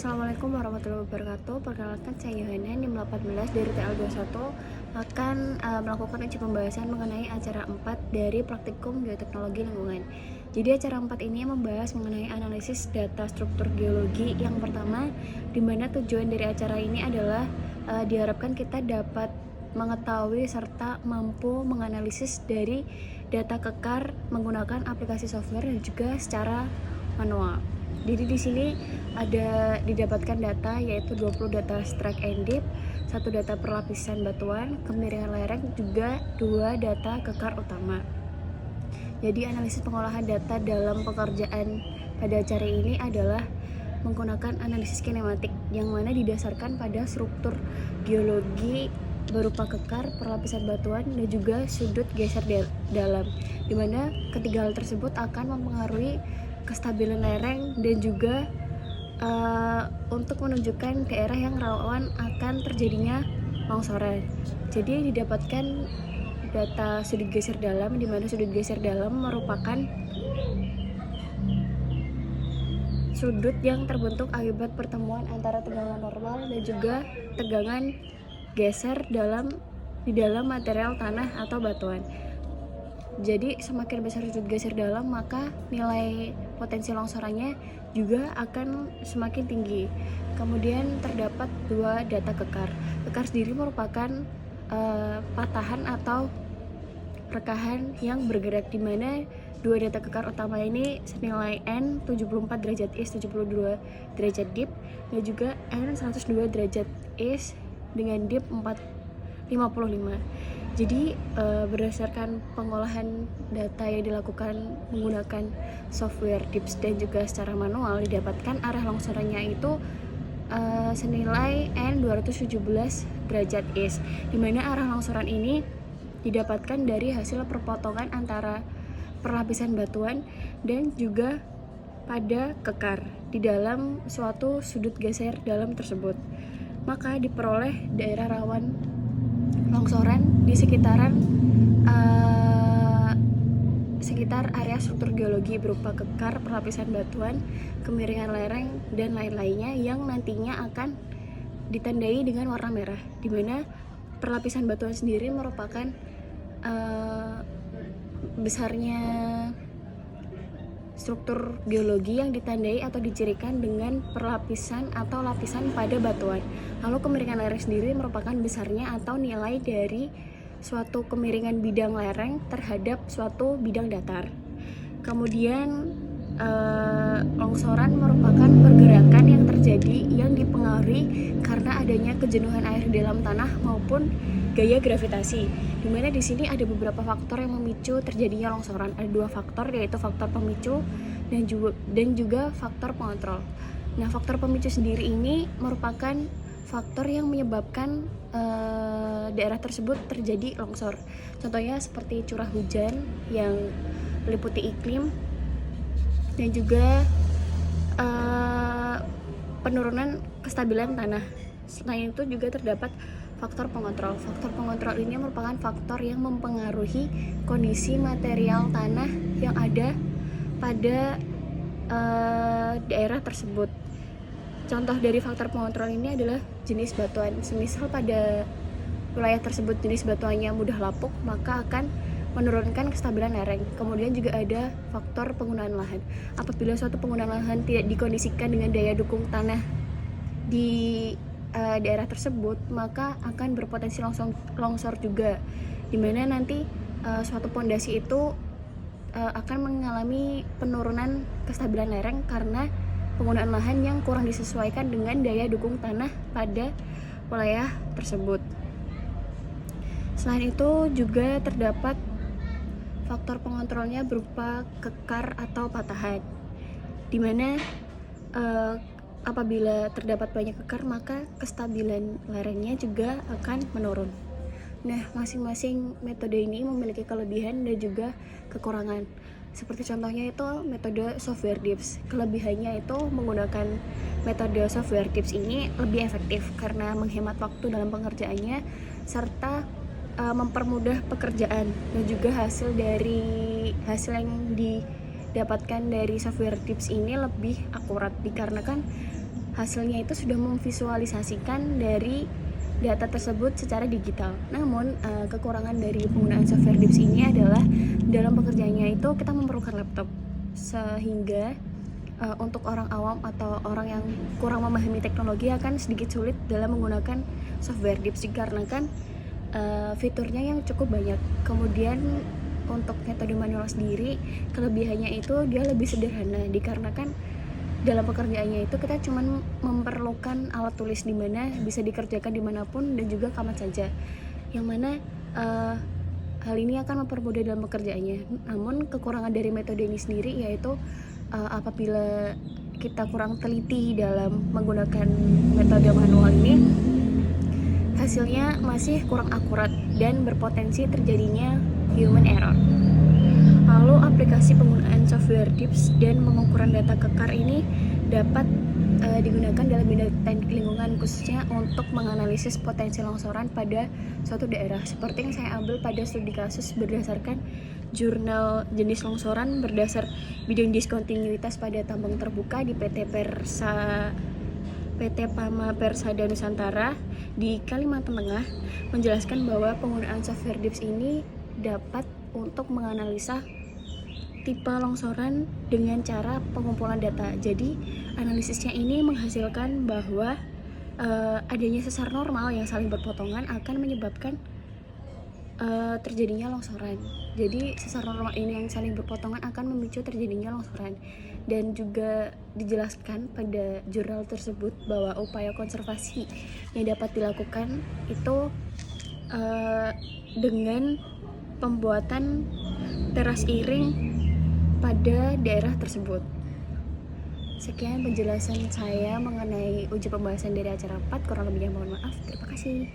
Assalamualaikum warahmatullahi wabarakatuh. Perkenalkan, saya Yohana, NIM 18 dari TL21 akan melakukan uji pembahasan mengenai acara 4 dari Praktikum Geoteknologi Lingkungan. Jadi acara 4 ini membahas mengenai analisis data struktur geologi yang pertama, di mana tujuan dari acara ini adalah diharapkan kita dapat mengetahui serta mampu menganalisis dari data kekar menggunakan aplikasi software dan juga secara manual. Jadi di sini ada didapatkan data yaitu 20 data strike and dip, 1 data perlapisan batuan, kemiringan lereng, juga 2 data kekar utama. Jadi analisis pengolahan data dalam pekerjaan pada acara ini adalah menggunakan analisis kinematik yang mana didasarkan pada struktur geologi berupa kekar, perlapisan batuan, dan juga sudut geser dalam, di mana ketiga hal tersebut akan mempengaruhi kestabilan lereng dan juga untuk menunjukkan daerah yang rawan akan terjadinya longsoran. Jadi didapatkan data sudut geser dalam, di mana sudut geser dalam merupakan sudut yang terbentuk akibat pertemuan antara tegangan normal dan juga tegangan geser di dalam material tanah atau batuan. Jadi semakin besar sudut geser dalam, maka nilai potensi longsorannya juga akan semakin tinggi. Kemudian terdapat 2 data kekar. Kekar sendiri merupakan patahan atau rekahan yang bergerak, di mana 2 data kekar utama ini senilai N 74 derajat is 72 derajat dip dan juga N 102 derajat is dengan dip 55. Jadi berdasarkan pengolahan data yang dilakukan menggunakan software DIPS dan juga secara manual, didapatkan arah longsorannya itu senilai N 217 derajat is, di mana arah longsoran ini didapatkan dari hasil perpotongan antara perlapisan batuan dan juga pada kekar di dalam suatu sudut geser dalam tersebut. Maka diperoleh daerah rawan longsoran di sekitar area struktur geologi berupa kekar, perlapisan batuan, kemiringan lereng, dan lain-lainnya yang nantinya akan ditandai dengan warna merah, di mana perlapisan batuan sendiri merupakan besarnya struktur geologi yang ditandai atau dicirikan dengan perlapisan atau lapisan pada batuan. Lalu kemiringan lereng sendiri merupakan besarnya atau nilai dari suatu kemiringan bidang lereng terhadap suatu bidang datar. Kemudian longsoran merupakan pergerakan yang terjadi yang dipengaruhi karena adanya kejenuhan air di dalam tanah maupun gaya gravitasi, di mana di sini ada beberapa faktor yang memicu terjadinya longsoran. Ada 2 faktor, yaitu faktor pemicu dan juga faktor pengontrol. Nah, faktor pemicu sendiri ini merupakan faktor yang menyebabkan daerah tersebut terjadi longsor. Contohnya seperti curah hujan yang meliputi iklim dan juga penurunan kestabilan tanah. Selain itu juga terdapat faktor pengontrol. Faktor pengontrol ini merupakan faktor yang mempengaruhi kondisi material tanah yang ada pada daerah tersebut. Contoh dari faktor pengontrol ini adalah jenis batuan. Semisal pada wilayah tersebut jenis batuannya mudah lapuk, maka akan menurunkan kestabilan lereng. Kemudian juga ada faktor penggunaan lahan. Apabila suatu penggunaan lahan tidak dikondisikan dengan daya dukung tanah di daerah tersebut, maka akan berpotensi longsor juga, dimana nanti suatu pondasi itu akan mengalami penurunan kestabilan lereng karena penggunaan lahan yang kurang disesuaikan dengan daya dukung tanah pada wilayah tersebut. Selain itu juga terdapat faktor pengontrolnya berupa kekar atau patahan, di mana apabila terdapat banyak kekar, maka kestabilan lerengnya juga akan menurun. Nah, masing-masing metode ini memiliki kelebihan dan juga kekurangan. Seperti contohnya itu metode software DIPS. Kelebihannya itu menggunakan metode software DIPS ini lebih efektif karena menghemat waktu dalam pengerjaannya serta mempermudah pekerjaan, dan juga hasil yang didapatkan dari software DIPS ini lebih akurat dikarenakan hasilnya itu sudah memvisualisasikan dari data tersebut secara digital. Namun kekurangan dari penggunaan software DIPS ini adalah dalam pekerjaannya itu kita memerlukan laptop, sehingga untuk orang awam atau orang yang kurang memahami teknologi akan sedikit sulit dalam menggunakan software DIPS dikarenakan fiturnya yang cukup banyak. Kemudian untuk metode manual sendiri, kelebihannya itu dia lebih sederhana dikarenakan dalam pekerjaannya itu kita cuma memerlukan alat tulis di mana bisa dikerjakan dimanapun dan juga kapan saja, yang mana hal ini akan mempermudah dalam pekerjaannya. Namun kekurangan dari metode ini sendiri yaitu apabila kita kurang teliti dalam menggunakan metode manual ini, hasilnya masih kurang akurat dan berpotensi terjadinya human error. Lalu aplikasi penggunaan software DIPS dan pengukuran data kekar ini dapat digunakan dalam bidang teknik lingkungan, khususnya untuk menganalisis potensi longsoran pada suatu daerah, seperti yang saya ambil pada studi kasus berdasarkan jurnal jenis longsoran berdasar bidang diskontinuitas pada tambang terbuka di PT Pama Persada Nusantara di Kalimantan Tengah, menjelaskan bahwa penggunaan software DIPS ini dapat untuk menganalisa tipe longsoran dengan cara pengumpulan data. Jadi analisisnya ini menghasilkan bahwa adanya sesar normal yang saling berpotongan akan menyebabkan terjadinya longsoran. Jadi sesar normal ini yang saling berpotongan akan memicu terjadinya longsoran. Dan juga dijelaskan pada jurnal tersebut bahwa upaya konservasi yang dapat dilakukan itu dengan pembuatan teras iring pada daerah tersebut. Sekian penjelasan saya mengenai uji pembahasan dari acara 4, kurang lebihnya mohon maaf. Terima kasih.